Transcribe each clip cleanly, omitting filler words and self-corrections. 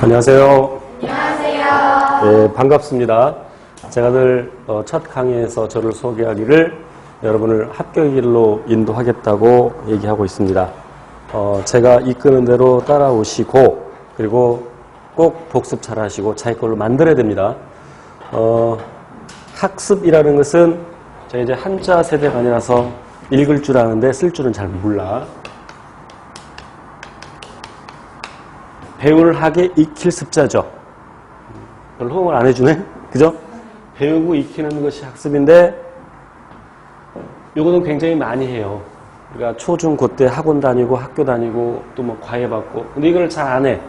안녕하세요. 안녕하세요. 네, 반갑습니다. 제가 늘 첫 강의에서 저를 소개하기를 여러분을 합격의 길로 인도하겠다고 얘기하고 있습니다. 제가 이끄는 대로 따라오시고 그리고 꼭 복습 잘 하시고 자기 걸로 만들어야 됩니다. 학습이라는 것은 제가 이제 한자 세대가 아니라서 읽을 줄 아는데 쓸 줄은 잘 몰라. 배울 학에 익힐 습자죠. 별로 호응을 안 해주네? 그죠? 배우고 익히는 것이 학습인데 요거는 굉장히 많이 해요. 그러니까 초, 중, 고 때 학원 다니고 학교 다니고 또 뭐 과외 받고 근데 이걸 잘 안 해.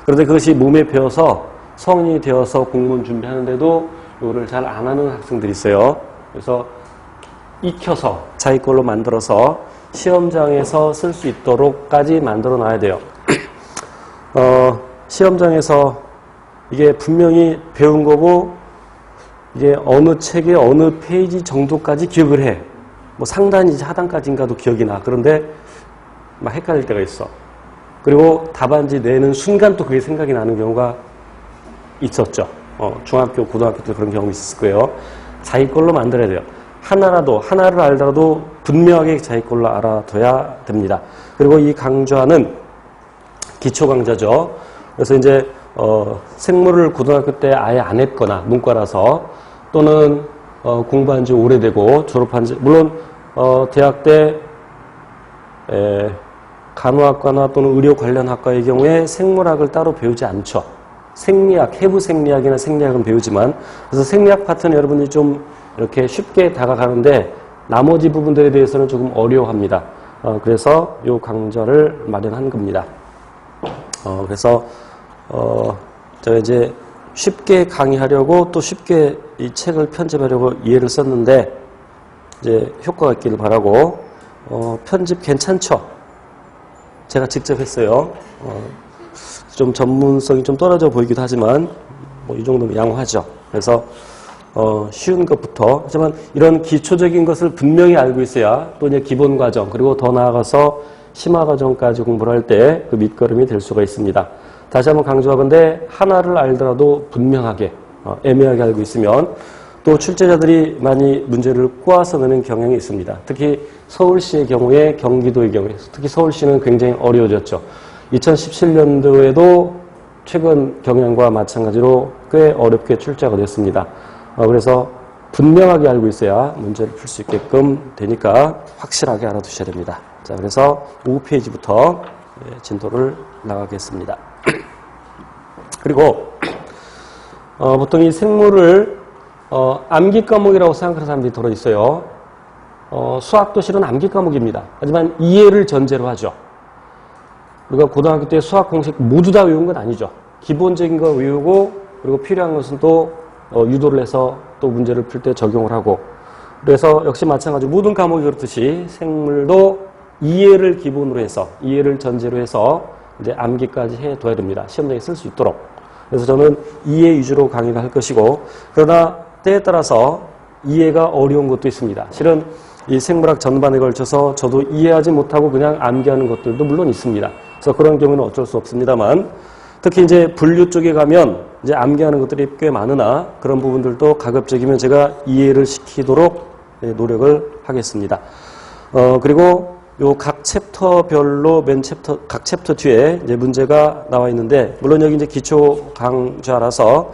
그런데 그것이 몸에 배어서 성인이 되어서 공무원 준비하는데도 이거를 잘 안 하는 학생들이 있어요. 그래서 익혀서 자기 걸로 만들어서 시험장에서 쓸 수 있도록까지 만들어 놔야 돼요. 시험장에서 이게 분명히 배운 거고 이게 어느 책의 어느 페이지 정도까지 기억을 해. 뭐 상단이지 하단까지인가도 기억이 나. 그런데 막 헷갈릴 때가 있어. 그리고 답안지 내는 순간 또 그게 생각이 나는 경우가 있었죠. 중학교, 고등학교 때 그런 경험이 있었을 거예요. 자기 걸로 만들어야 돼요. 하나를 알더라도 분명하게 자기 걸로 알아둬야 됩니다. 그리고 이 강좌는 기초 강좌죠. 그래서 이제 생물을 고등학교 때 아예 안 했거나 문과라서 또는 공부한 지 오래되고 졸업한 지 물론 대학 때 간호학과나 또는 의료 관련 학과의 경우에 생물학을 따로 배우지 않죠. 생리학, 해부 생리학이나 생리학은 배우지만 그래서 생리학 파트는 여러분이 좀 이렇게 쉽게 다가가는데 나머지 부분들에 대해서는 조금 어려워합니다. 그래서 이 강좌를 마련한 겁니다. 그래서 제가 이제 쉽게 강의하려고 또 쉽게 이 책을 편집하려고 이해를 썼는데 이제 효과가 있기를 바라고 편집 괜찮죠? 제가 직접 했어요. 좀 전문성이 좀 떨어져 보이기도 하지만 뭐 이 정도면 양호하죠. 그래서 쉬운 것부터 하지만 이런 기초적인 것을 분명히 알고 있어야 또 이제 기본 과정 그리고 더 나아가서 심화 과정까지 공부를 할 때 그 밑거름이 될 수가 있습니다. 다시 한번 강조하건대 하나를 알더라도 분명하게 애매하게 알고 있으면 또 출제자들이 많이 문제를 꼬아서 내는 경향이 있습니다. 특히 서울시의 경우에 경기도의 경우에 특히 서울시는 굉장히 어려워졌죠. 2017년도에도 최근 경향과 마찬가지로 꽤 어렵게 출제가 됐습니다. 그래서 분명하게 알고 있어야 문제를 풀 수 있게끔 되니까 확실하게 알아두셔야 됩니다. 자, 그래서 5페이지부터 진도를 나가겠습니다. 그리고 보통 이 생물을 암기 과목이라고 생각하는 사람들이 들어있어요. 수학도 실은 암기 과목입니다. 하지만 이해를 전제로 하죠. 우리가 고등학교 때 수학 공식 모두 다 외운 건 아니죠. 기본적인 거 외우고 그리고 필요한 것은 또 유도를 해서 또 문제를 풀 때 적용을 하고 그래서 역시 마찬가지로 모든 과목이 그렇듯이 생물도 이해를 기본으로 해서 이해를 전제로 해서 이제 암기까지 해둬야 됩니다. 시험장에 쓸 수 있도록. 그래서 저는 이해 위주로 강의를 할 것이고 그러나 때에 따라서 이해가 어려운 것도 있습니다. 실은 이 생물학 전반에 걸쳐서 저도 이해하지 못하고 그냥 암기하는 것들도 물론 있습니다. 그래서 그런 경우는 어쩔 수 없습니다만 특히 이제 분류 쪽에 가면 이제 암기하는 것들이 꽤 많으나 그런 부분들도 가급적이면 제가 이해를 시키도록 노력을 하겠습니다. 그리고 요 각 챕터별로 각 챕터 뒤에 이제 문제가 나와 있는데 물론 여기 이제 기초 강좌라서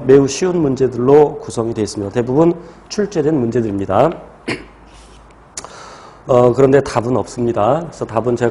매우 쉬운 문제들로 구성이 되어 있습니다. 대부분 출제된 문제들입니다. 그런데 답은 없습니다. 그래서 답은 제가